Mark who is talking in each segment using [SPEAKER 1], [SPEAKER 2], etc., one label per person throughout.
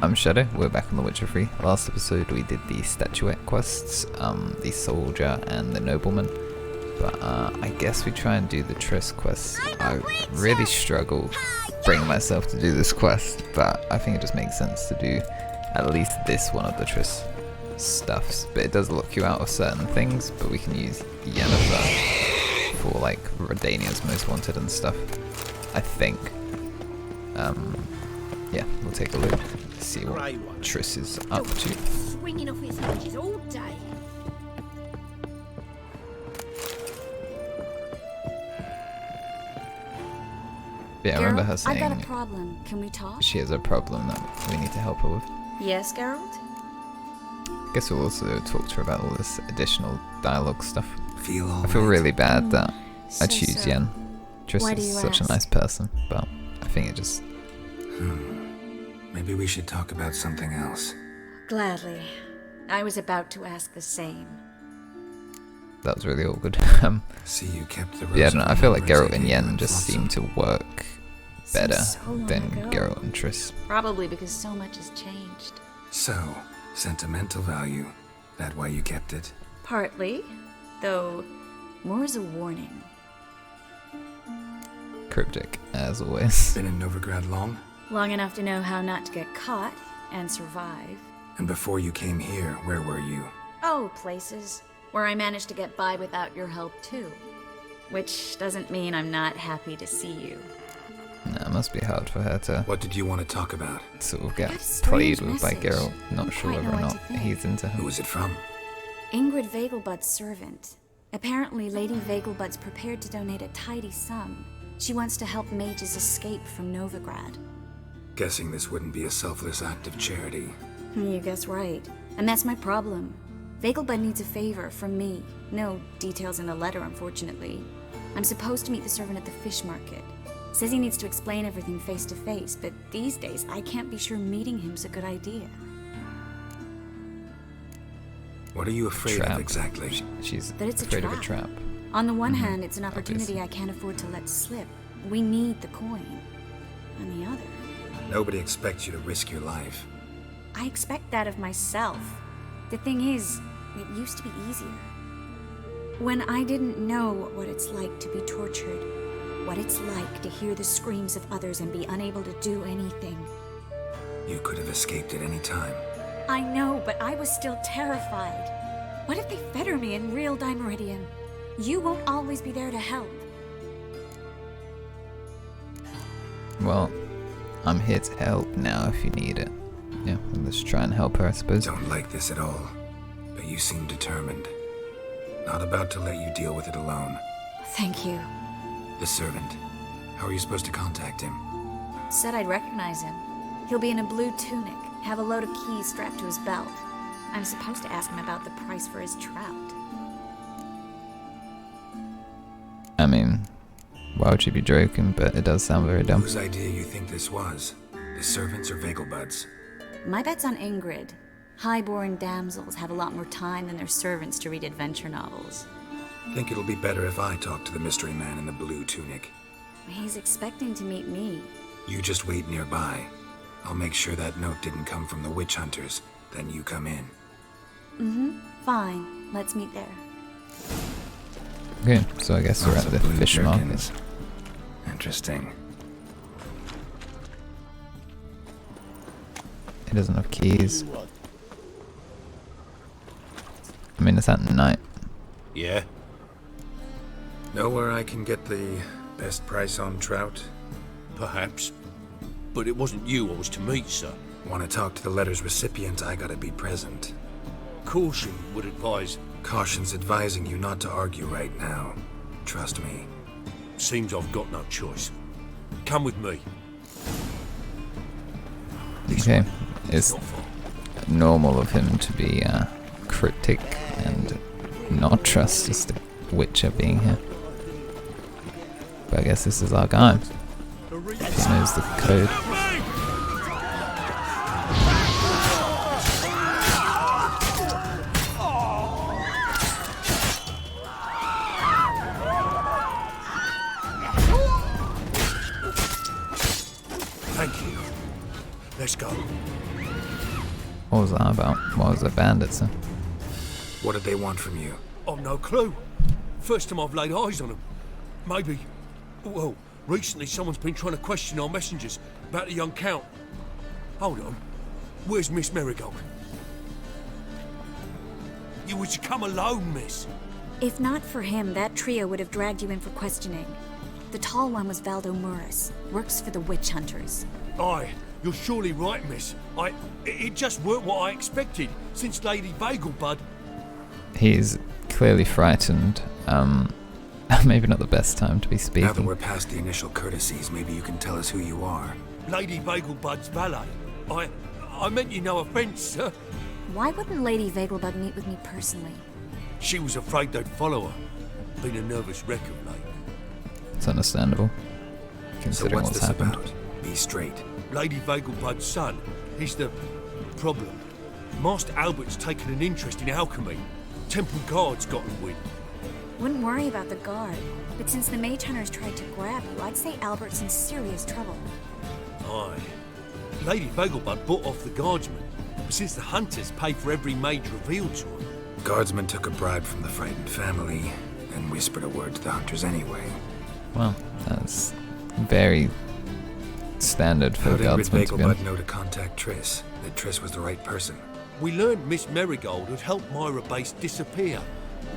[SPEAKER 1] I'm Shyaerdow, we're back on The Witcher 3. Last episode we did the statuette quests, the soldier and the nobleman. But I guess we try and do the Triss quest. I really struggle bringing myself to do this quest, but I think it just makes sense to do at least this one of the Triss stuffs. But it does lock you out of certain things, but we can use Yennefer for like Redania's Most Wanted and stuff, I think. Yeah, we'll take a look, see what Triss is up to.
[SPEAKER 2] Swinging off his hinges all day.
[SPEAKER 1] Yeah, I remember her
[SPEAKER 2] I got a
[SPEAKER 1] saying
[SPEAKER 2] problem. Can we talk?
[SPEAKER 1] she has a problem that we need to help her with.
[SPEAKER 2] Yes, Geralt?
[SPEAKER 1] I guess we'll also talk to her about all this additional dialogue stuff. I feel
[SPEAKER 3] right.
[SPEAKER 1] really bad that I
[SPEAKER 2] So
[SPEAKER 1] choose
[SPEAKER 2] sorry.
[SPEAKER 1] Yen. Triss
[SPEAKER 2] Why do
[SPEAKER 1] is
[SPEAKER 2] you
[SPEAKER 1] such a
[SPEAKER 2] ask?
[SPEAKER 1] nice person, but I think it just...
[SPEAKER 3] Maybe we should talk about something else.
[SPEAKER 2] Gladly. I was about to ask the same.
[SPEAKER 1] that was really awkward.
[SPEAKER 3] See, you kept the
[SPEAKER 1] Yeah, I don't know, I feel like
[SPEAKER 3] remembrance
[SPEAKER 1] Geralt and
[SPEAKER 3] of
[SPEAKER 1] Yen
[SPEAKER 3] Yen
[SPEAKER 1] just
[SPEAKER 3] Flotsam.
[SPEAKER 1] seem to work better
[SPEAKER 2] Seems so long
[SPEAKER 1] than
[SPEAKER 2] ago.
[SPEAKER 1] Geralt and Triss.
[SPEAKER 2] Probably because so much has changed.
[SPEAKER 3] So, sentimental value. That why you kept it?
[SPEAKER 2] Partly, though more as a warning.
[SPEAKER 1] Cryptic, as always.
[SPEAKER 3] Been in Novigrad long?
[SPEAKER 2] Long enough to know how not to get caught and survive.
[SPEAKER 3] And before you came here, where were you?
[SPEAKER 2] Oh, places where I managed to get by without your help too. Which doesn't mean I'm not happy to see you.
[SPEAKER 1] No, it must be hard for her to
[SPEAKER 3] What did you want to talk about?
[SPEAKER 1] sort of get
[SPEAKER 2] Got a strange
[SPEAKER 1] played with by
[SPEAKER 2] message.
[SPEAKER 1] Geralt. Not sure
[SPEAKER 2] Quite
[SPEAKER 1] whether
[SPEAKER 2] know
[SPEAKER 1] or
[SPEAKER 2] what
[SPEAKER 1] not
[SPEAKER 2] to think.
[SPEAKER 1] he's into
[SPEAKER 3] Who
[SPEAKER 1] her.
[SPEAKER 3] was it from?
[SPEAKER 2] Ingrid Vegelbud's servant. Apparently, Lady Vegelbud's prepared to donate a tidy sum. She wants to help mages escape from Novigrad.
[SPEAKER 3] Guessing this wouldn't be a selfless act of charity.
[SPEAKER 2] You guess right. And that's my problem. Vegelbud needs a favor from me. No details in the letter, unfortunately. I'm supposed to meet the servant at the fish market. Says he needs to explain everything face to face, but these days I can't be sure meeting him's a good idea.
[SPEAKER 3] What are you afraid
[SPEAKER 1] Trap.
[SPEAKER 3] of exactly?
[SPEAKER 1] She's
[SPEAKER 2] That it's a
[SPEAKER 1] afraid of a
[SPEAKER 2] trap.
[SPEAKER 1] trap.
[SPEAKER 2] On the one hand, it's an opportunity
[SPEAKER 1] Obviously.
[SPEAKER 2] I can't afford to let slip. We need the coin. On the other,
[SPEAKER 3] Nobody expects you to risk your life.
[SPEAKER 2] I expect that of myself. The thing is, it used to be easier. When I didn't know what it's like to be tortured, what it's like to hear the screams of others and be unable to do anything.
[SPEAKER 3] You could have escaped at any time.
[SPEAKER 2] I know, but I was still terrified. What if they fetter me in real Dimeridium? You won't always be there to help.
[SPEAKER 1] Well, I'm here to help now if you need it. Yeah, let's try and help her, I suppose.
[SPEAKER 3] Don't like this at all, but you seem determined. Not about to let you deal with it alone.
[SPEAKER 2] Thank you.
[SPEAKER 3] The servant. How are you supposed to contact him?
[SPEAKER 2] Said I'd recognize him. He'll be in a blue tunic, have a load of keys strapped to his belt. I'm supposed to ask him about the price for his trout.
[SPEAKER 1] I mean, why would she be joking? But it does sound very dumb.
[SPEAKER 3] Whose idea you think this was? The servants or Vegelbud's?
[SPEAKER 2] My bet's on Ingrid. Highborn damsels have a lot more time than their servants to read adventure novels.
[SPEAKER 3] Think it'll be better if I talk to the mystery man in the blue tunic.
[SPEAKER 2] He's expecting to meet me.
[SPEAKER 3] You just wait nearby. I'll make sure that note didn't come from the witch hunters. Then you come in.
[SPEAKER 2] Fine, let's meet there.
[SPEAKER 1] Okay, so I guess we're
[SPEAKER 3] Lots
[SPEAKER 1] at
[SPEAKER 3] of
[SPEAKER 1] the
[SPEAKER 3] blue
[SPEAKER 1] fish market.
[SPEAKER 3] jerkins. Interesting.
[SPEAKER 1] He doesn't have keys. I mean, it's at night.
[SPEAKER 4] Yeah?
[SPEAKER 3] Know where I can get the best price on trout?
[SPEAKER 4] Perhaps. But it wasn't you I was to meet, sir.
[SPEAKER 3] Want to talk to the letter's recipient, I gotta be present.
[SPEAKER 4] Caution would advise.
[SPEAKER 3] Caution's advising you not to argue right now. Trust me.
[SPEAKER 4] Seems I've got no choice. Come with me.
[SPEAKER 1] Okay, it's
[SPEAKER 4] Not far.
[SPEAKER 1] normal of him to be cryptic and not trust just the Witcher being here. But I guess this is our guy. He knows the code.
[SPEAKER 4] Thank you. Let's go.
[SPEAKER 1] What was that about? What was the bandits?
[SPEAKER 3] What did they want from you?
[SPEAKER 4] I've no clue. First time I've laid eyes on them. Maybe... Well, recently someone's been trying to question our messengers about the young Count. Hold on. Where's Miss Merigold? You were to come alone, miss.
[SPEAKER 2] If not for him, that trio would have dragged you in for questioning. The tall one was Valdo Muris, works for the witch hunters.
[SPEAKER 4] Aye, you're surely right, miss. It just weren't what I expected, since Lady Vegelbud...
[SPEAKER 1] He's clearly frightened. Maybe not the best time to be speaking.
[SPEAKER 3] Now that we're past the initial courtesies, maybe you can tell us who you are.
[SPEAKER 4] Lady Vegelbud's valet. I meant you no offence, sir.
[SPEAKER 2] Why wouldn't Lady Vegelbud meet with me personally?
[SPEAKER 4] She was afraid they'd follow her. Been a nervous wreck of late.
[SPEAKER 1] It's understandable,
[SPEAKER 3] So
[SPEAKER 1] considering
[SPEAKER 3] what's
[SPEAKER 1] what's
[SPEAKER 3] this
[SPEAKER 1] happened.
[SPEAKER 3] about? Be straight.
[SPEAKER 4] Lady Vegelbud's son, he's the problem. Master Albert's taken an interest in alchemy. Temple guards got him wind.
[SPEAKER 2] Wouldn't worry about the guard, but since the mage hunters tried to grab you, I'd say Albert's in serious trouble.
[SPEAKER 4] Aye. Lady Vegelbud bought off the guardsmen, but since the hunters pay for every mage revealed to them.
[SPEAKER 3] Guardsman took a bribe from the frightened family and whispered a word to the hunters anyway.
[SPEAKER 1] Well, that's very standard for
[SPEAKER 3] How
[SPEAKER 1] a
[SPEAKER 3] did
[SPEAKER 1] guardsman to be honest.
[SPEAKER 3] Vegelbud know to contact Triss? That Triss was the right person?
[SPEAKER 4] We learned Miss Merigold had helped Myra Base disappear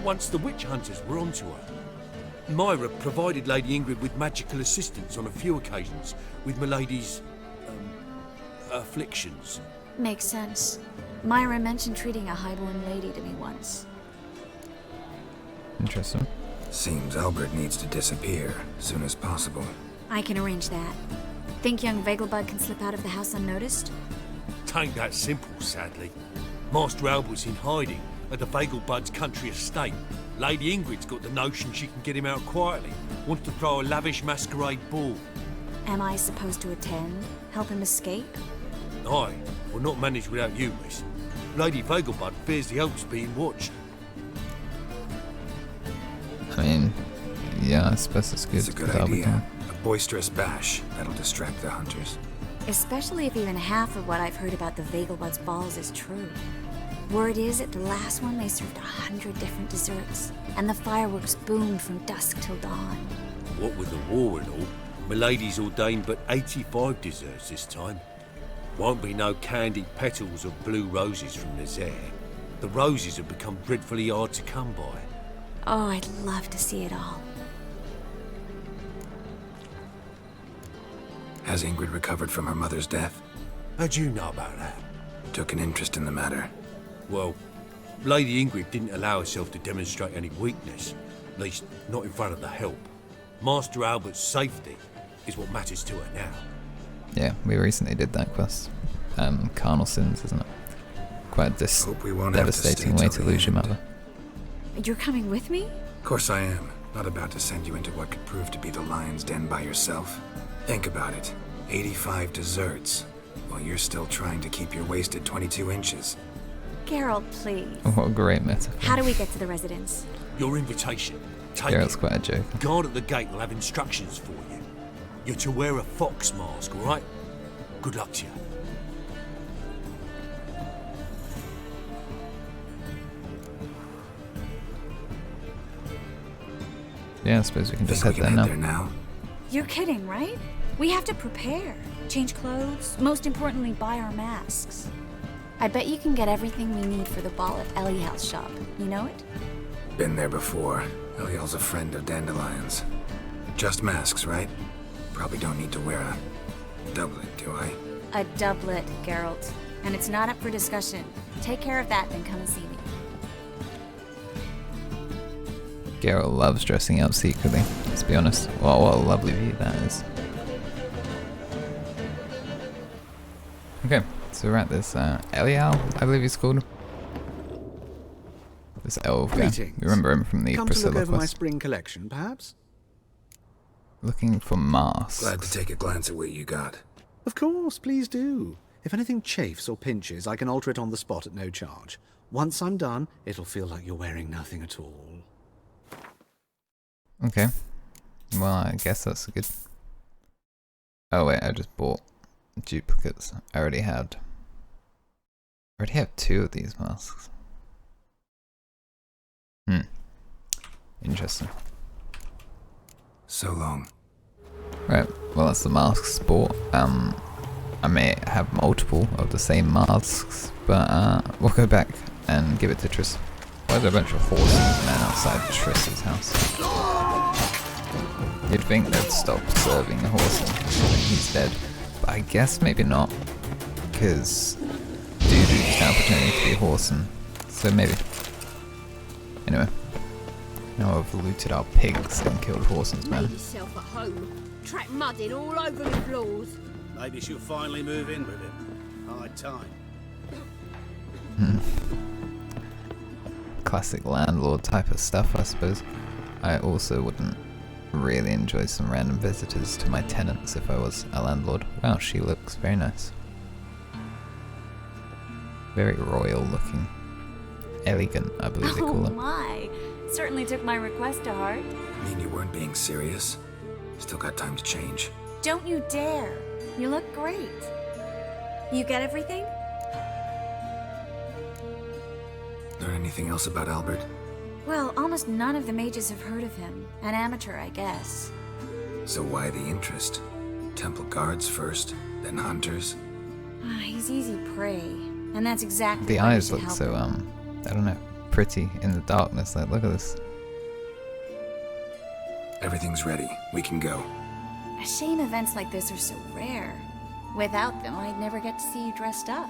[SPEAKER 4] once the witch hunters were onto her. Myra provided Lady Ingrid with magical assistance on a few occasions with Milady's, afflictions.
[SPEAKER 2] Makes sense. Myra mentioned treating a highborn lady to me once.
[SPEAKER 1] Interesting.
[SPEAKER 3] Seems Albert needs to disappear as soon as possible.
[SPEAKER 2] I can arrange that. Think young Vegelbud can slip out of the house unnoticed?
[SPEAKER 4] Tain't that simple, sadly. Master Albert's in hiding at the Vegelbud's country estate. Lady Ingrid's got the notion she can get him out quietly. Wants to throw a lavish masquerade ball.
[SPEAKER 2] Am I supposed to attend? Help him escape?
[SPEAKER 4] Aye, will not manage without you, miss. Lady Vegelbud fears the Alps being watched.
[SPEAKER 1] I mean, yeah, I suppose it's good.
[SPEAKER 3] It's a good
[SPEAKER 1] that'll be
[SPEAKER 3] idea. A boisterous bash that'll distract the hunters.
[SPEAKER 2] Especially if even half of what I've heard about the Vegelbud's balls is true. Word is, at the last one they served 100 different desserts, and the fireworks boomed from dusk till dawn.
[SPEAKER 4] What with the war and all, Milady's ordained but 85 desserts this time. Won't be no candied petals of blue roses from Nazaire. The roses have become dreadfully hard to come by.
[SPEAKER 2] Oh, I'd love to see it all.
[SPEAKER 3] Has Ingrid recovered from her mother's death?
[SPEAKER 4] How'd you know about that?
[SPEAKER 3] Took an interest in the matter.
[SPEAKER 4] Well, Lady Ingrid didn't allow herself to demonstrate any weakness, at least not in front of the help. Master Albert's safety is what matters to her now.
[SPEAKER 1] Yeah, we recently did that quest. Carnal sins, isn't it? Quite a
[SPEAKER 3] Hope we won't have to stay
[SPEAKER 1] devastating way
[SPEAKER 3] till
[SPEAKER 1] to
[SPEAKER 3] the
[SPEAKER 1] lose your
[SPEAKER 3] end.
[SPEAKER 1] mother.
[SPEAKER 2] You're coming with me?
[SPEAKER 3] Of course I am. Not about to send you into what could prove to be the lion's den by yourself. Think about it. 85 desserts, while you're still trying to keep your waist at 22 inches.
[SPEAKER 2] Geralt, please.
[SPEAKER 1] What a great metaphor.
[SPEAKER 2] How do we get to the residence?
[SPEAKER 4] Your invitation. Take
[SPEAKER 1] Geralt's
[SPEAKER 4] it.
[SPEAKER 1] quite a joke.
[SPEAKER 4] Guard at the gate will have instructions for you. You're to wear a fox mask, all right? Good luck to you.
[SPEAKER 1] Yeah, I suppose we can just
[SPEAKER 3] Think
[SPEAKER 1] head
[SPEAKER 3] we can
[SPEAKER 1] there
[SPEAKER 3] head
[SPEAKER 1] now.
[SPEAKER 3] there now?
[SPEAKER 2] You're kidding, right? We have to prepare. Change clothes. Most importantly, buy our masks. I bet you can get everything we need for the ball at Eliel's shop. You know it?
[SPEAKER 3] Been there before. Eliel's a friend of Dandelion's. Just masks, right? Probably don't need to wear a doublet, do I?
[SPEAKER 2] A doublet, Geralt. And it's not up for discussion. Take care of that, then come and see me.
[SPEAKER 1] Geralt loves dressing up secretly, let's be honest. Wow, what a lovely view that is. Okay, so we're at this Eliel, I believe he's called. This elf guy.
[SPEAKER 5] Greetings.
[SPEAKER 1] We remember him from the
[SPEAKER 5] Come to look
[SPEAKER 1] Priscilla
[SPEAKER 5] over my
[SPEAKER 1] quest.
[SPEAKER 5] spring collection, perhaps?
[SPEAKER 1] Looking for masks.
[SPEAKER 3] Glad to take a glance at what you got.
[SPEAKER 5] Of course, please do. If anything chafes or pinches, I can alter it on the spot at no charge. Once I'm done, it'll feel like you're wearing nothing at all.
[SPEAKER 1] Okay. Well, I guess that's a good... Oh wait, I just bought duplicates I already had. already have 2 of these masks. Interesting.
[SPEAKER 3] So long.
[SPEAKER 1] Right, well that's the mask sport. I may have multiple of the same masks, but we'll go back and give it to Triss. Why are there a bunch of horses men outside Triss's house? You'd think they'd stop serving the horse and he's dead, but I guess maybe not, because Dudu's now pretending to be a horse, and so maybe. Anyway, now I've looted our pigs and killed horses, man.
[SPEAKER 6] Made yourself at home. Track mudding all over the floors.
[SPEAKER 7] Maybe she'll finally move in with him. High time.
[SPEAKER 1] Classic landlord type of stuff, I suppose. I also wouldn't really enjoy some random visitors to my tenants if I was a landlord. Wow, she looks very nice. Very royal looking. Elegant, I believe they call
[SPEAKER 2] Oh
[SPEAKER 1] it.
[SPEAKER 2] my! Certainly took my request to heart.
[SPEAKER 3] Mean you weren't being serious? Still got time to change.
[SPEAKER 2] Don't you dare! You look great. You get everything?
[SPEAKER 3] Learn anything else about Albert?
[SPEAKER 2] Well, almost none of the mages have heard of him. An amateur, I guess.
[SPEAKER 3] So why the interest? Temple guards first, then hunters?
[SPEAKER 2] He's easy prey. And that's exactly
[SPEAKER 1] The
[SPEAKER 2] why we
[SPEAKER 1] eyes
[SPEAKER 2] should
[SPEAKER 1] look
[SPEAKER 2] help
[SPEAKER 1] so,
[SPEAKER 2] him.
[SPEAKER 1] I don't know, pretty in the darkness. Like, look at this.
[SPEAKER 3] Everything's ready. We can go.
[SPEAKER 2] A shame events like this are so rare. Without them, I'd never get to see you dressed up.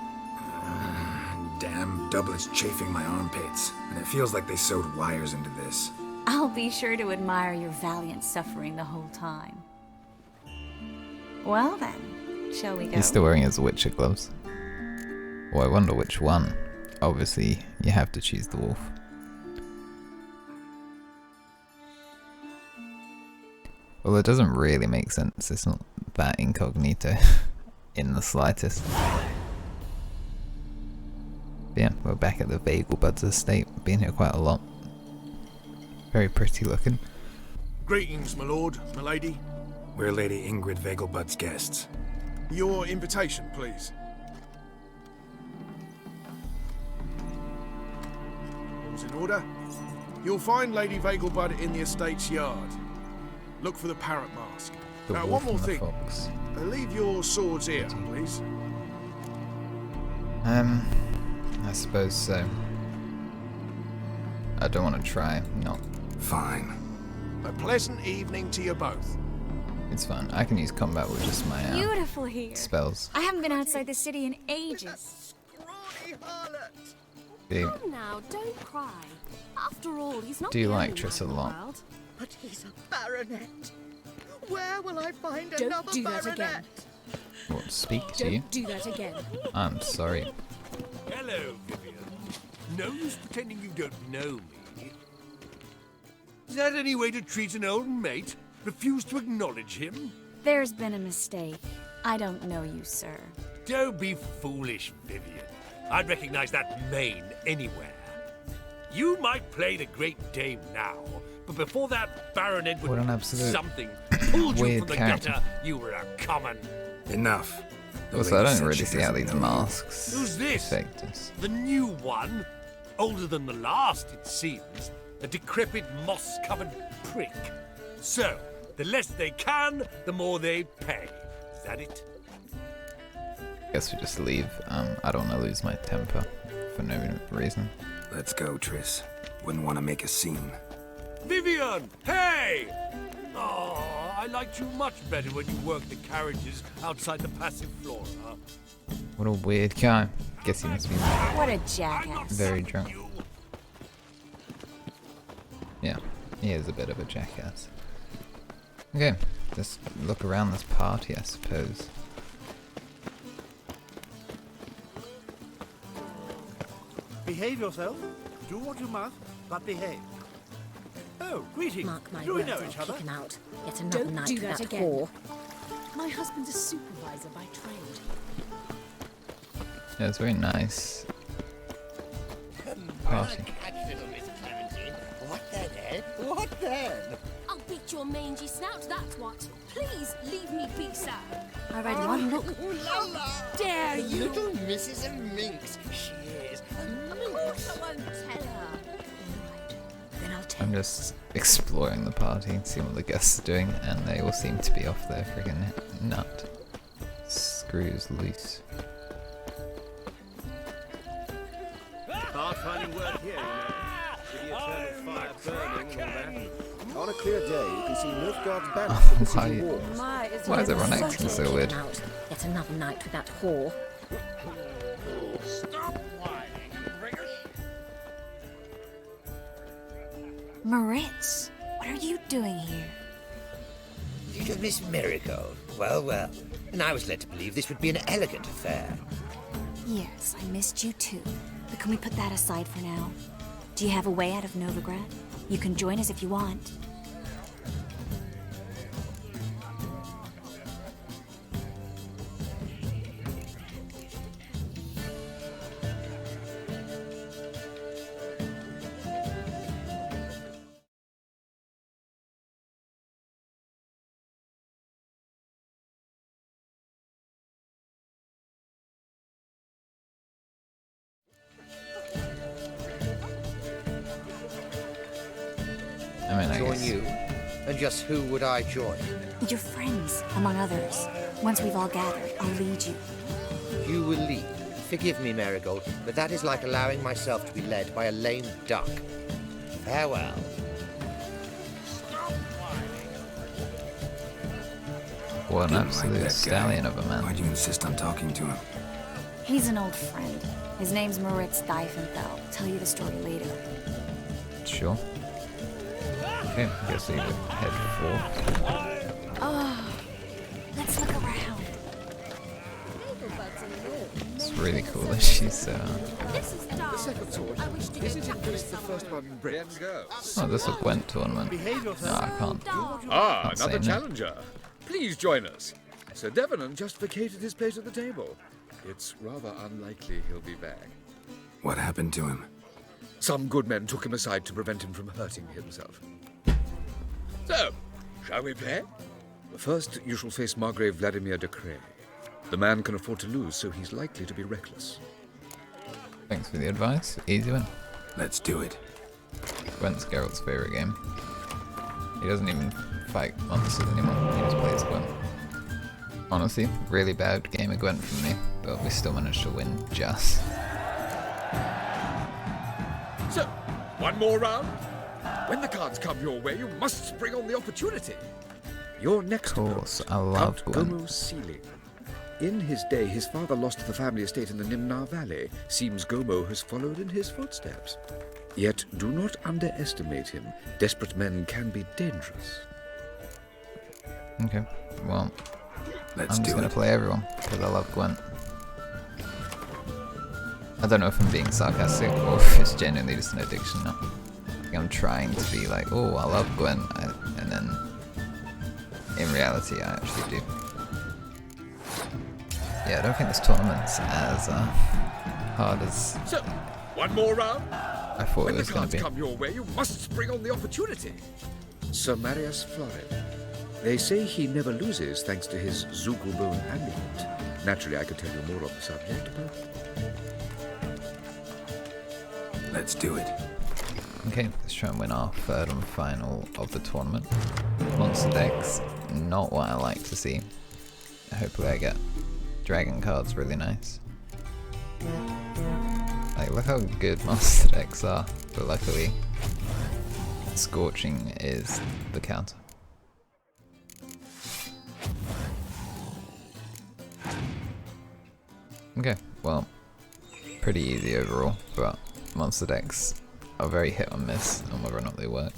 [SPEAKER 3] Damn doublets chafing my armpits, and it feels like they sewed wires into this.
[SPEAKER 2] I'll be sure to admire your valiant suffering the whole time. Well then, shall we go?
[SPEAKER 1] He's still wearing his Witcher gloves. Oh, I wonder which one. Obviously, you have to choose the wolf. Well, it doesn't really make sense. It's not that incognito in the slightest. But yeah, we're back at the Vegelbud's estate. Been here quite a lot. Very pretty looking.
[SPEAKER 8] Greetings, my lord, my lady.
[SPEAKER 3] We're Lady Ingrid Vegelbud's guests.
[SPEAKER 8] Your invitation, please. All's in order. You'll find Lady Vegelbud in the estate's yard. Look for the parrot mask.
[SPEAKER 1] The
[SPEAKER 8] Now,
[SPEAKER 1] wolf
[SPEAKER 8] one more
[SPEAKER 1] and the
[SPEAKER 8] thing.
[SPEAKER 1] fox.
[SPEAKER 8] Leave your swords here, please.
[SPEAKER 1] I suppose so. I don't want to try. Not.
[SPEAKER 3] Fine.
[SPEAKER 8] A pleasant evening to you both.
[SPEAKER 1] It's fine. I can use combat with just my
[SPEAKER 2] Beautiful here.
[SPEAKER 1] spells.
[SPEAKER 2] I haven't been outside the city in ages.
[SPEAKER 1] Do you,
[SPEAKER 6] Come now, don't cry. After all, he's not
[SPEAKER 1] do you
[SPEAKER 6] the
[SPEAKER 1] like
[SPEAKER 6] only
[SPEAKER 1] Triss a
[SPEAKER 6] one in the
[SPEAKER 1] lot?
[SPEAKER 6] world.
[SPEAKER 9] But he's a baronet. Where will I find
[SPEAKER 6] Don't
[SPEAKER 9] another
[SPEAKER 6] do that
[SPEAKER 9] baronet?
[SPEAKER 6] again.
[SPEAKER 1] What, speak to you?
[SPEAKER 6] Don't do that again.
[SPEAKER 1] I'm sorry.
[SPEAKER 4] Hello, Vivian. No use pretending you don't know me. Is that any way to treat an old mate? Refuse to acknowledge him?
[SPEAKER 2] There's been a mistake. I don't know you, sir.
[SPEAKER 4] Don't be foolish, Vivian. I'd recognize that mane anywhere. You might play the Great Dame now, but before that baronet
[SPEAKER 1] What an
[SPEAKER 4] would
[SPEAKER 1] absolute
[SPEAKER 4] something pulled you
[SPEAKER 1] weird
[SPEAKER 4] from the
[SPEAKER 1] character.
[SPEAKER 4] gutter, you were a common.
[SPEAKER 3] Enough. The
[SPEAKER 1] Also, I
[SPEAKER 3] lady
[SPEAKER 1] don't
[SPEAKER 3] said
[SPEAKER 1] really
[SPEAKER 3] she
[SPEAKER 1] see how
[SPEAKER 3] doesn't
[SPEAKER 1] these
[SPEAKER 3] know you.
[SPEAKER 1] masks
[SPEAKER 4] Who's this?
[SPEAKER 1] affect us.
[SPEAKER 4] The new one, older than the last, it seems, a decrepit, moss-covered prick. So, the less they can, the more they pay. Is that it?
[SPEAKER 1] Guess we just leave. I don't want to lose my temper for no reason.
[SPEAKER 3] Let's go, Triss. Wouldn't want to make a scene.
[SPEAKER 4] Vivian! Hey! Oh, I liked you much better when you worked the carriages outside the passive flora.
[SPEAKER 1] What a weird guy. Guess he must be
[SPEAKER 2] What a
[SPEAKER 4] I'm not
[SPEAKER 2] jackass.
[SPEAKER 1] very
[SPEAKER 4] suing
[SPEAKER 1] drunk.
[SPEAKER 4] you.
[SPEAKER 1] Yeah, he is a bit of a jackass. Okay, just look around this party, I suppose.
[SPEAKER 7] Behave yourself. Do what you must, but behave. Oh, greetings.
[SPEAKER 9] Mark my
[SPEAKER 7] Do we
[SPEAKER 9] words,
[SPEAKER 7] know
[SPEAKER 9] I'll
[SPEAKER 7] each other?
[SPEAKER 9] kick him out. Yet another
[SPEAKER 6] Don't
[SPEAKER 9] night
[SPEAKER 6] do
[SPEAKER 9] for
[SPEAKER 6] that
[SPEAKER 9] that
[SPEAKER 6] again.
[SPEAKER 9] whore.
[SPEAKER 6] My husband's a supervisor by trade.
[SPEAKER 1] Yeah, it's very nice party.
[SPEAKER 7] What then, eh? What then?
[SPEAKER 6] I'll beat your mangy snout, that's what. Please leave me be, sir.
[SPEAKER 2] I read one look.
[SPEAKER 6] Dare you?
[SPEAKER 10] Little Mrs. Minx. She is a
[SPEAKER 6] Of course I won't tell her.
[SPEAKER 2] Then I'll tell
[SPEAKER 1] I'm just exploring the party and seeing what the guests are doing, and they all seem to be off their friggin' nut. Screws loose.
[SPEAKER 7] Hard finding work here, you know. With the eternal fire burning and all that.
[SPEAKER 10] On a clear day, you can see Novigrad banners from the city
[SPEAKER 1] Why?
[SPEAKER 10] walls.
[SPEAKER 1] Why is everyone acting so weird?
[SPEAKER 11] Yet another night with that whore.
[SPEAKER 8] Stop whining, British.
[SPEAKER 2] Moritz, what are you doing here?
[SPEAKER 12] Little Miss Merigold. Well, well. And I was led to believe this would be an elegant affair.
[SPEAKER 2] Yes, I missed you too. But can we put that aside for now? Do you have a way out of Novigrad? You can join us if you want.
[SPEAKER 1] I mean, I
[SPEAKER 12] Join
[SPEAKER 1] guess.
[SPEAKER 12] you? And just who would I join?
[SPEAKER 2] Your friends, among others. Once we've all gathered, I'll lead you.
[SPEAKER 12] You will lead. Forgive me, Merigold, but that is like allowing myself to be led by a lame duck. Farewell.
[SPEAKER 1] What an
[SPEAKER 3] Didn't like
[SPEAKER 1] absolute
[SPEAKER 3] that guy.
[SPEAKER 1] stallion of a man.
[SPEAKER 3] Why'd you insist on talking to him?
[SPEAKER 2] He's an old friend. His name's Moritz Diefenfeld. Tell you the story later.
[SPEAKER 1] Sure. Okay, I guess we would head forth.
[SPEAKER 2] Oh, let's look around.
[SPEAKER 1] It's really cool that she's
[SPEAKER 6] This is dark.
[SPEAKER 10] The second sword.
[SPEAKER 6] I wish to
[SPEAKER 10] Is
[SPEAKER 6] get
[SPEAKER 10] it in
[SPEAKER 6] back
[SPEAKER 10] place
[SPEAKER 6] to
[SPEAKER 10] the first one in Britain?
[SPEAKER 1] oh, this is a Gwent tournament.
[SPEAKER 7] Behave
[SPEAKER 1] No,
[SPEAKER 7] yourself.
[SPEAKER 1] I can't.
[SPEAKER 13] Ah,
[SPEAKER 1] Can't say
[SPEAKER 13] another
[SPEAKER 1] no.
[SPEAKER 13] challenger. Please join us. Sir Devenant just vacated his place at the table. It's rather unlikely he'll be back.
[SPEAKER 3] What happened to him?
[SPEAKER 13] Some good men took him aside to prevent him from hurting himself. So, shall we play? First, you shall face Margrave Vladimir de Cray. The man can afford to lose, so he's likely to be reckless.
[SPEAKER 1] Thanks for the advice. Easy win.
[SPEAKER 3] Let's do it.
[SPEAKER 1] Gwent's Geralt's favorite game. He doesn't even fight monsters anymore. He just plays Gwent. Honestly, really bad game of Gwent from me, but we still managed to win just.
[SPEAKER 13] So, one more round. When the cards come your way, you must spring on the opportunity. Your next
[SPEAKER 1] Course,
[SPEAKER 13] opponent,
[SPEAKER 1] I love
[SPEAKER 13] Count
[SPEAKER 1] Gwent.
[SPEAKER 13] Gomo Sealing. In his day, his father lost the family estate in the Nimnar Valley. Seems Gomo has followed in his footsteps. Yet, do not underestimate him. Desperate men can be dangerous.
[SPEAKER 1] Okay, well,
[SPEAKER 3] Let's
[SPEAKER 1] I'm
[SPEAKER 3] do
[SPEAKER 1] just gonna
[SPEAKER 3] it.
[SPEAKER 1] play everyone because I love Gwent. I don't know if I'm being sarcastic or if it's genuinely just an addiction now. I think I'm trying to be like, oh, I love Gwent, and then in reality, I actually do. Yeah, I don't think this tournament's as hard as
[SPEAKER 13] So, one more round.
[SPEAKER 1] I thought
[SPEAKER 13] When
[SPEAKER 1] it
[SPEAKER 13] the
[SPEAKER 1] was going
[SPEAKER 13] cards
[SPEAKER 1] to be.
[SPEAKER 13] come your way, you must spring on the opportunity. Sir Marius Florid. They say he never loses thanks to his Zugelbone amulet. Naturally, I could tell you more on the subject, but...
[SPEAKER 3] Let's do it.
[SPEAKER 1] Okay, let's try and win our third and final of the tournament. Monster decks, not what I like to see. Hopefully I get dragon cards really nice. Like, look how good monster decks are, but luckily Scorching is the counter. Okay, well, pretty easy overall, but monster decks are very hit or miss on whether or not they work.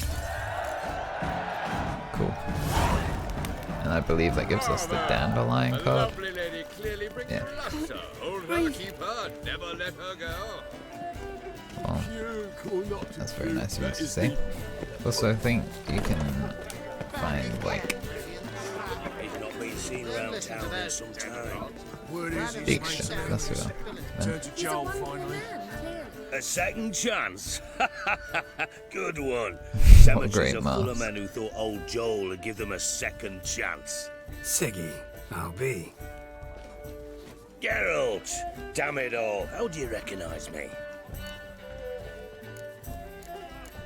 [SPEAKER 1] Cool. And I believe that gives us the Dandelion
[SPEAKER 13] A
[SPEAKER 1] card.
[SPEAKER 13] lovely lady clearly brings
[SPEAKER 1] Yeah.
[SPEAKER 13] you luster. Hold her, keep her, never let her go.
[SPEAKER 1] Well, that's very nice of you to say. Also, I think you can find, like,
[SPEAKER 4] He's not been seen around town in some time.
[SPEAKER 8] Word is he's
[SPEAKER 1] big
[SPEAKER 8] made
[SPEAKER 1] shit.
[SPEAKER 8] sense.
[SPEAKER 1] That's what I
[SPEAKER 8] Turn
[SPEAKER 1] meant.
[SPEAKER 8] to Joel finally.
[SPEAKER 4] A second chance. Good one. cemeteries are full of
[SPEAKER 1] mask.
[SPEAKER 4] men who thought old Joel would give them a second chance.
[SPEAKER 3] Siggy, I'll be.
[SPEAKER 4] Geralt! Damn it all, how do you recognise me?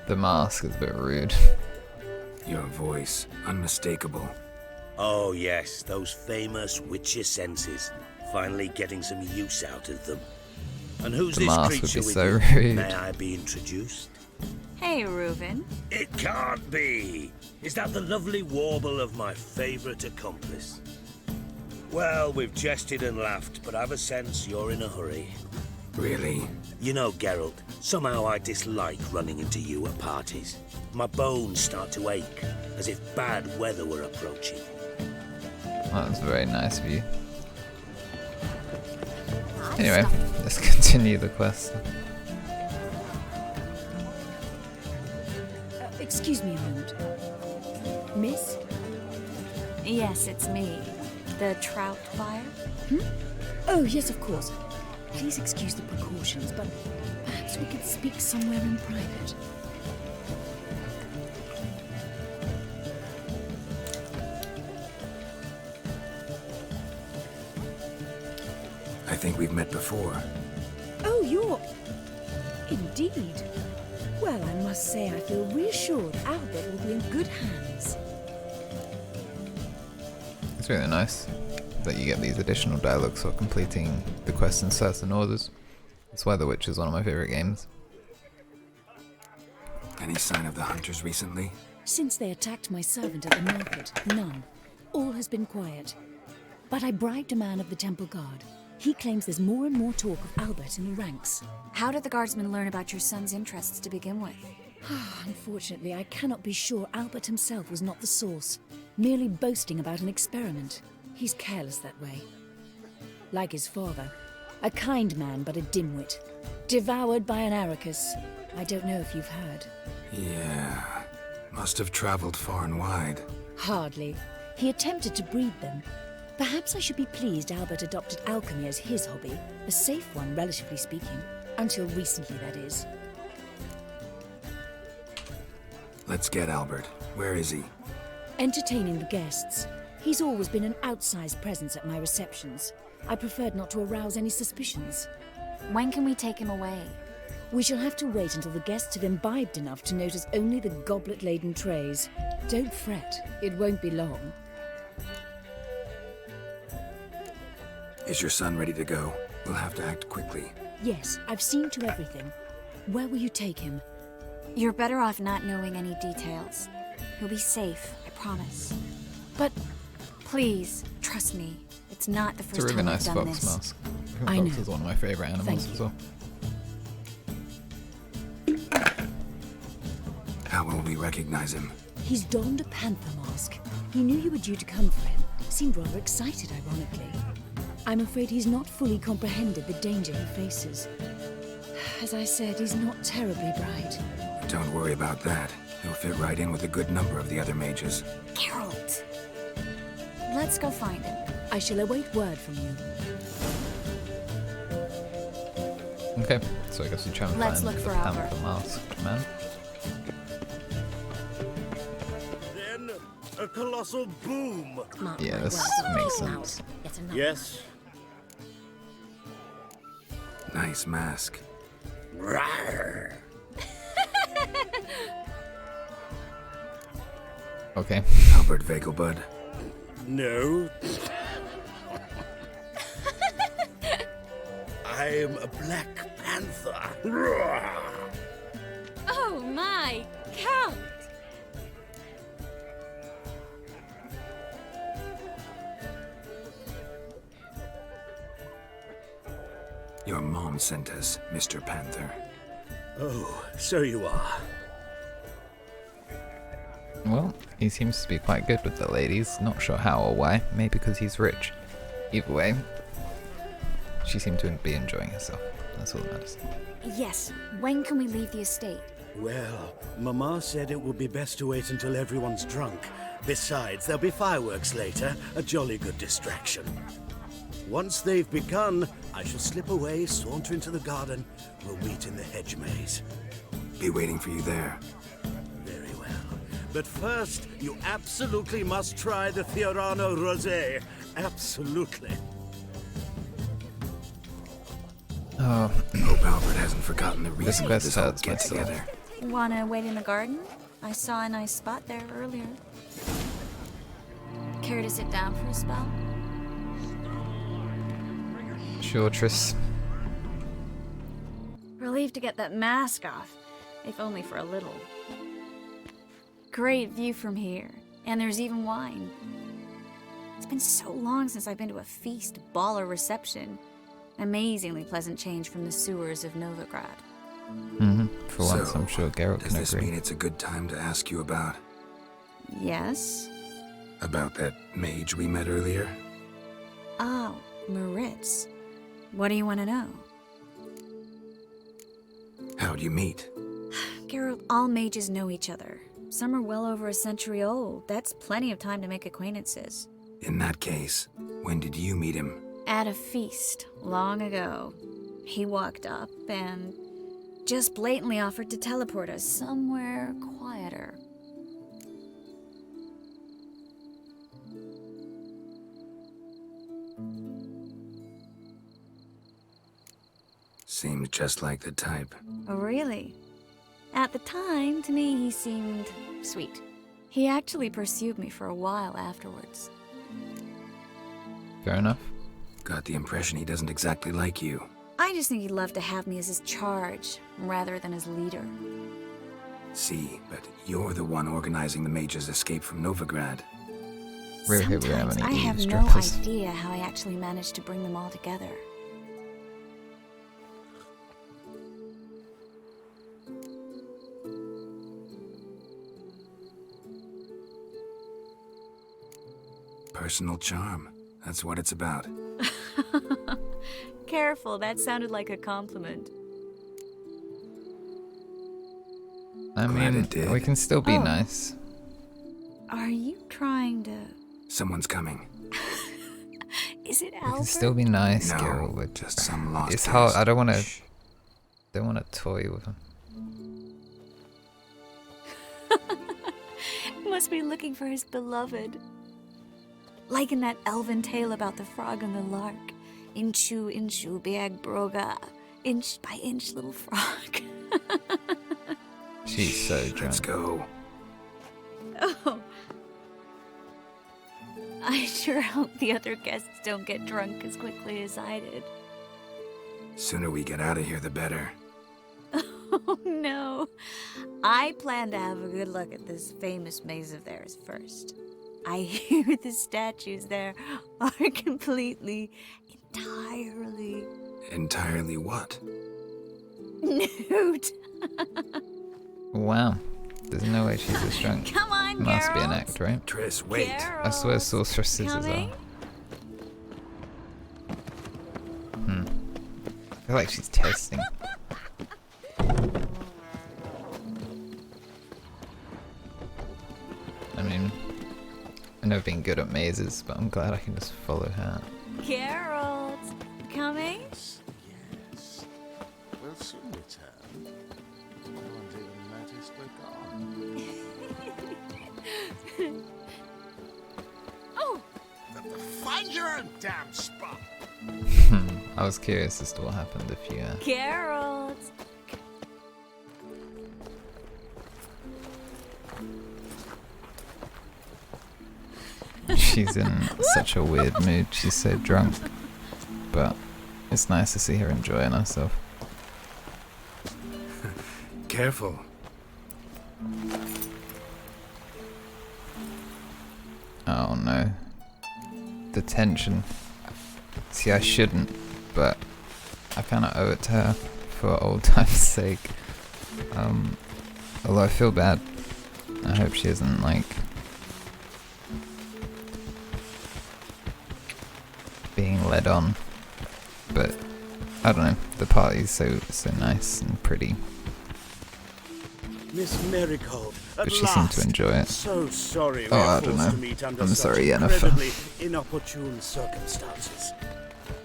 [SPEAKER 1] The mask is a bit rude.
[SPEAKER 3] Your voice, unmistakable.
[SPEAKER 4] Oh yes, those famous witcher senses. Finally getting some use out of them. And who's
[SPEAKER 1] The
[SPEAKER 4] this
[SPEAKER 1] mask would
[SPEAKER 4] creature
[SPEAKER 1] be
[SPEAKER 4] with
[SPEAKER 1] so
[SPEAKER 4] you?
[SPEAKER 1] rude.
[SPEAKER 4] May I be introduced?
[SPEAKER 2] Hey, Reuven.
[SPEAKER 4] It can't be! Is that the lovely warble of my favourite accomplice? Well, we've jested and laughed, but I've a sense you're in a hurry.
[SPEAKER 3] Really?
[SPEAKER 4] You know, Geralt, somehow I dislike running into you at parties. My bones start to ache, as if bad weather were approaching.
[SPEAKER 1] That was very nice of you. Anyway, let's continue the quest.
[SPEAKER 14] Excuse me a moment. Miss?
[SPEAKER 2] Yes, it's me. The trout buyer?
[SPEAKER 14] Oh, yes, of course. Please excuse the precautions, but perhaps we could speak somewhere in private.
[SPEAKER 3] I think we've met before.
[SPEAKER 14] Oh, you're... Indeed. Well, I must say I feel reassured Albert will be in good hands.
[SPEAKER 1] It's really nice that you get these additional dialogues for completing the quest in certain orders. That's why The Witcher is one of my favourite games.
[SPEAKER 3] Any sign of the hunters recently?
[SPEAKER 14] Since they attacked my servant at the market, none. All has been quiet. But I bribed a man of the Temple Guard. He claims there's more and more talk of Albert in the ranks.
[SPEAKER 2] How did the guardsmen learn about your son's interests to begin with?
[SPEAKER 14] Unfortunately, I cannot be sure Albert himself was not the source, merely boasting about an experiment. He's careless that way. Like his father, a kind man but a dimwit. Devoured by an Arrakis. I don't know if you've heard.
[SPEAKER 3] Yeah. Must have traveled far and wide.
[SPEAKER 14] Hardly. He attempted to breed them. Perhaps I should be pleased Albert adopted alchemy as his hobby. A safe one, relatively speaking. Until recently, that is.
[SPEAKER 3] Let's get Albert. Where is he?
[SPEAKER 14] Entertaining the guests. He's always been an outsized presence at my receptions. I preferred not to arouse any suspicions.
[SPEAKER 2] When can we take him away?
[SPEAKER 14] We shall have to wait until the guests have imbibed enough to notice only the goblet-laden trays. Don't fret, it won't be long.
[SPEAKER 3] Is your son ready to go? We'll have to act quickly.
[SPEAKER 14] Yes, I've seen to everything. Where will you take him?
[SPEAKER 2] You're better off not knowing any details. He'll be safe, I promise.
[SPEAKER 14] But...
[SPEAKER 2] Please, trust me. It's not the
[SPEAKER 1] It's a
[SPEAKER 2] first
[SPEAKER 1] really
[SPEAKER 2] time
[SPEAKER 1] nice
[SPEAKER 2] I've done
[SPEAKER 1] fox
[SPEAKER 2] this.
[SPEAKER 1] mask. I think fox is one of my favourite animals as well.
[SPEAKER 3] How will we recognize him?
[SPEAKER 14] He's donned a panther mask. He knew you were due to come for him. Seemed rather excited, ironically. I'm afraid he's not fully comprehended the danger he faces. As I said, he's not terribly bright.
[SPEAKER 3] Don't worry about that. He'll fit right in with a good number of the other mages.
[SPEAKER 2] Geralt! Let's go find him.
[SPEAKER 14] I shall await word from you.
[SPEAKER 1] Okay, so I guess we try and
[SPEAKER 2] Let's
[SPEAKER 1] find
[SPEAKER 2] look
[SPEAKER 1] the
[SPEAKER 2] for Albert.
[SPEAKER 1] panther masked man.
[SPEAKER 7] Then a colossal boom.
[SPEAKER 1] Yeah, this makes sense.
[SPEAKER 7] Yes.
[SPEAKER 3] Nice mask.
[SPEAKER 7] Rawr.
[SPEAKER 1] Okay.
[SPEAKER 3] Albert Vegelbud.
[SPEAKER 7] No. I am a Black Panther. Rawr.
[SPEAKER 6] Oh my, Count!
[SPEAKER 3] Your mom sent us, Mr. Panther.
[SPEAKER 7] Oh, so you are.
[SPEAKER 1] Well, he seems to be quite good with the ladies. Not sure how or why. Maybe because he's rich. Either way, she seemed to be enjoying herself. That's all that matters.
[SPEAKER 2] Yes, when can we leave the estate?
[SPEAKER 7] Well, Mama said it would be best to wait until everyone's drunk. Besides, there'll be fireworks later, a jolly good distraction. Once they've begun, I shall slip away, saunter into the garden. We'll meet in the hedge maze.
[SPEAKER 3] Be waiting for you there.
[SPEAKER 7] Very well. But first, you absolutely must try the Fiorano Rosé. Absolutely.
[SPEAKER 1] Oh.
[SPEAKER 3] Hope Albert hasn't forgotten the reason
[SPEAKER 1] This
[SPEAKER 3] for this
[SPEAKER 1] quest
[SPEAKER 3] whole
[SPEAKER 1] hurts my soul.
[SPEAKER 3] get-together.
[SPEAKER 2] Wanna wait in the garden? I saw a nice spot there earlier. Care to sit down for a spell?
[SPEAKER 1] Sure, Triss.
[SPEAKER 2] Relieved to get that mask off, if only for a little. Great view from here, and there's even wine. It's been so long since I've been to a feast, ball, or reception. Amazingly pleasant change from the sewers of Novigrad.
[SPEAKER 1] For once, I'm sure Geralt
[SPEAKER 3] Does
[SPEAKER 1] can
[SPEAKER 3] this
[SPEAKER 1] agree.
[SPEAKER 3] mean it's a good time to ask you about
[SPEAKER 2] Yes?
[SPEAKER 3] that mage we met earlier?
[SPEAKER 2] Oh, Moritz. What do you want to know?
[SPEAKER 3] How'd you meet?
[SPEAKER 2] Geralt, all mages know each other. Some are well over a century old. That's plenty of time to make acquaintances.
[SPEAKER 3] In that case, when did you meet him?
[SPEAKER 2] At a feast, long ago. He walked up and just blatantly offered to teleport us somewhere quieter.
[SPEAKER 3] Seemed just like the type.
[SPEAKER 2] Oh, really? At the time, to me, he seemed sweet. He actually pursued me for a while afterwards.
[SPEAKER 1] Fair enough.
[SPEAKER 3] Got the impression he doesn't exactly like you.
[SPEAKER 2] I just think he'd love to have me as his charge, rather than his leader.
[SPEAKER 3] See, but you're the one organizing the mage's escape from Novigrad.
[SPEAKER 1] We're here, we have
[SPEAKER 2] Sometimes
[SPEAKER 1] any
[SPEAKER 2] I have no
[SPEAKER 1] eavesdroppers.
[SPEAKER 2] idea how I actually managed to bring them all together.
[SPEAKER 3] Personal charm. That's what it's about.
[SPEAKER 2] Careful, that sounded like a compliment.
[SPEAKER 1] I
[SPEAKER 3] Glad
[SPEAKER 1] mean,
[SPEAKER 3] it did.
[SPEAKER 1] we can still be
[SPEAKER 2] Oh.
[SPEAKER 1] nice.
[SPEAKER 2] Are you trying to...
[SPEAKER 3] Someone's coming.
[SPEAKER 2] Is it
[SPEAKER 1] We
[SPEAKER 2] Albert?
[SPEAKER 1] can still be nice,
[SPEAKER 3] No,
[SPEAKER 1] Geralt. We're
[SPEAKER 3] just some lost
[SPEAKER 1] It's hard.
[SPEAKER 3] person.
[SPEAKER 1] I don't want to toy with him.
[SPEAKER 2] Must be looking for his beloved. Like in that elven tale about the frog and the lark. Inchu, inchu, biag broga. Inch by inch, little frog.
[SPEAKER 1] She's so drunk.
[SPEAKER 3] Let's go.
[SPEAKER 2] Oh. I sure hope the other guests don't get drunk as quickly as I did.
[SPEAKER 3] Sooner we get out of here, the better.
[SPEAKER 2] Oh no. I plan to have a good look at this famous maze of theirs first. I hear the statues there are completely, entirely
[SPEAKER 3] Entirely what?
[SPEAKER 2] nude.
[SPEAKER 1] Wow. There's no way she's this drunk.
[SPEAKER 2] Come on,
[SPEAKER 1] Must be an
[SPEAKER 2] Geralt.
[SPEAKER 1] act, right?
[SPEAKER 3] Triss, wait.
[SPEAKER 1] I swear sorceresses are.
[SPEAKER 2] Coming?
[SPEAKER 1] I feel like she's testing. I mean, I've never been good at mazes, but I'm glad I can just follow her.
[SPEAKER 2] Geralt, coming?
[SPEAKER 10] Yes. We'll soon return. No one's even noticed we're gone.
[SPEAKER 2] Oh!
[SPEAKER 10] Find your own damn spot!
[SPEAKER 1] I was curious as to what happened if you.
[SPEAKER 2] Geralt!
[SPEAKER 1] She's in such a weird mood. She's so drunk, but it's nice to see her enjoying herself.
[SPEAKER 3] Careful.
[SPEAKER 1] Oh no. The tension. See, I shouldn't, but I kind of owe it to her for old time's sake. Although I feel bad. I hope she isn't like being led on. But I don't know. The party's so nice and pretty.
[SPEAKER 7] Miss Merigold, at
[SPEAKER 1] But she seemed to
[SPEAKER 7] last.
[SPEAKER 1] enjoy it.
[SPEAKER 7] So sorry
[SPEAKER 1] Oh,
[SPEAKER 7] we're
[SPEAKER 1] I don't
[SPEAKER 7] forced to
[SPEAKER 1] know.
[SPEAKER 7] meet under
[SPEAKER 1] I'm
[SPEAKER 7] such
[SPEAKER 1] sorry, Yennefer.
[SPEAKER 7] incredibly inopportune circumstances.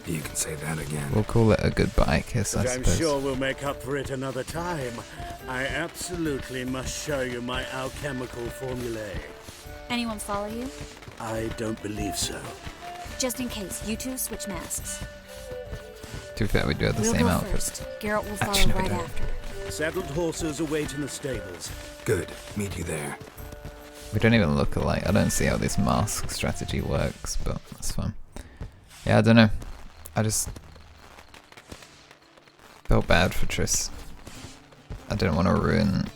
[SPEAKER 3] You can say that again.
[SPEAKER 1] We'll call it a goodbye kiss, I
[SPEAKER 7] But I'm
[SPEAKER 1] suppose.
[SPEAKER 7] sure we'll make up for it another time. I absolutely must show you my alchemical formulae.
[SPEAKER 2] Anyone follow you?
[SPEAKER 7] I don't believe so.
[SPEAKER 2] Just in case, you two switch masks.
[SPEAKER 1] To be fair, we do have the
[SPEAKER 2] We'll
[SPEAKER 1] same
[SPEAKER 2] go
[SPEAKER 1] outfit.
[SPEAKER 2] first. Garrett will follow
[SPEAKER 1] Actually, no, we
[SPEAKER 2] right
[SPEAKER 1] don't.
[SPEAKER 2] after.
[SPEAKER 7] Saddled horses await in the stables.
[SPEAKER 3] Good. Meet you there.
[SPEAKER 1] We don't even look alike. I don't see how this mask strategy works, but that's fine. Yeah, I don't know. I just felt bad for Triss. I didn't want to ruin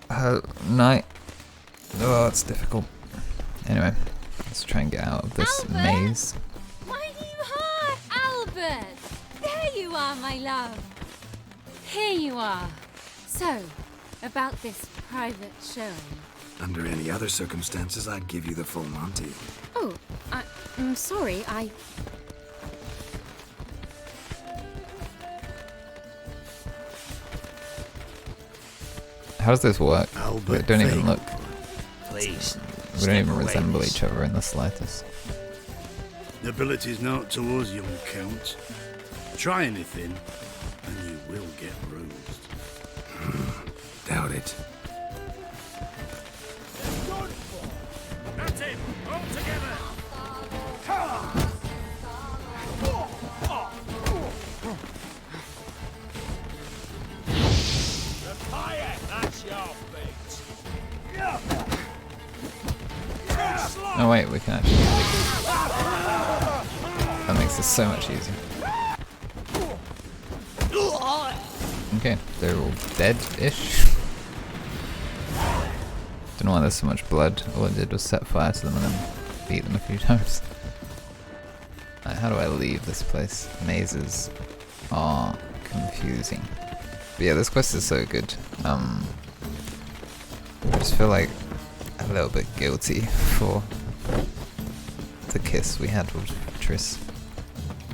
[SPEAKER 1] her night. Oh, it's difficult. Anyway, let's try and get out of this maze.
[SPEAKER 6] Why do you hide, Albert? There you are, my love. Here you are. So, about this private showing.
[SPEAKER 3] Under any other circumstances, I'd give you the full Monty.
[SPEAKER 6] Oh, I'm sorry,
[SPEAKER 1] How does this work? We
[SPEAKER 7] Albert
[SPEAKER 1] don't even look.
[SPEAKER 7] Please.
[SPEAKER 1] We don't even resemble each other in the slightest.
[SPEAKER 10] The ability's not towards young Count. Try anything, and you will get bruised.
[SPEAKER 3] Doubt it.
[SPEAKER 10] That's it! All together! The fire! That's your fate!
[SPEAKER 1] Oh wait, we can actually. That makes this so much easier. Okay, they're all dead-ish. Don't know why there's so much blood. All I did was set fire to them and then beat them a few times. Right, how do I leave this place? Mazes are confusing. But yeah, this quest is so good. I just feel like a little bit guilty for the kiss we had with Triss.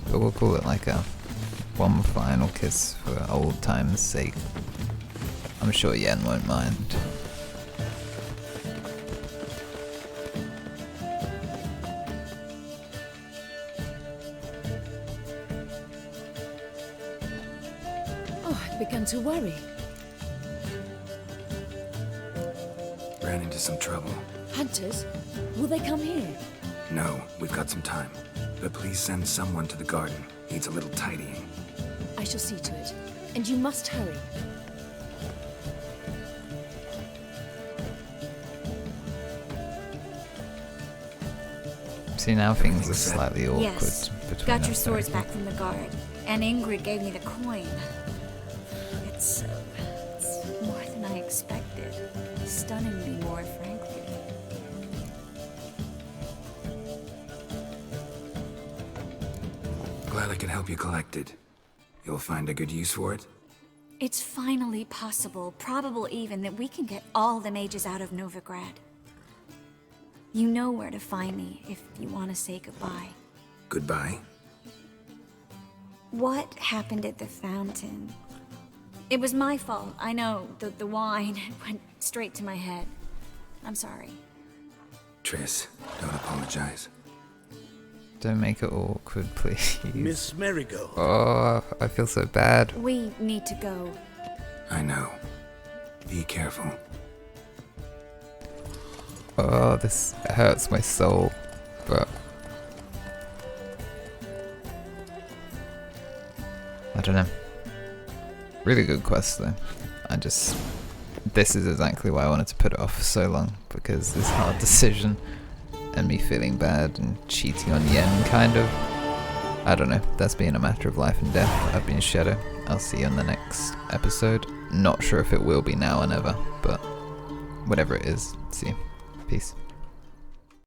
[SPEAKER 1] But we'll call it like a one final kiss for old time's sake. I'm sure Yen won't mind.
[SPEAKER 14] Oh, I'd begun to worry.
[SPEAKER 3] Ran into some trouble.
[SPEAKER 14] Hunters? Will they come here?
[SPEAKER 3] No, we've got some time. But please send someone to the garden. Needs a little tidying.
[SPEAKER 14] I shall see to it. And you must hurry.
[SPEAKER 1] See, now things are slightly awkward
[SPEAKER 2] Yes.
[SPEAKER 1] between
[SPEAKER 2] Got your
[SPEAKER 1] us,
[SPEAKER 2] swords
[SPEAKER 1] though.
[SPEAKER 2] back from the guard. And Ingrid gave me the coin. It's more than I expected. Stunningly more, frankly.
[SPEAKER 3] Glad I could help you collect it. You'll find a good use for it?
[SPEAKER 2] It's finally possible, probable even, that we can get all the mages out of Novigrad. You know where to find me if you want to say goodbye.
[SPEAKER 3] Goodbye?
[SPEAKER 2] What happened at the fountain? It was my fault, I know. The wine went straight to my head. I'm sorry.
[SPEAKER 3] Triss, don't apologize.
[SPEAKER 1] Don't make it awkward, please.
[SPEAKER 7] Miss Merigold.
[SPEAKER 1] Oh, I feel so bad.
[SPEAKER 2] We need to go.
[SPEAKER 3] I know. Be careful.
[SPEAKER 1] Oh, this hurts my soul, but I don't know. Really good quest though. This is exactly why I wanted to put it off for so long, because this hard decision and me feeling bad and cheating on Yen kind of. I don't know, that's been a matter of life and death. I've been Shyaerdow. I'll see you on the next episode. Not sure if it will be now or never, but whatever it is, see you. Peace.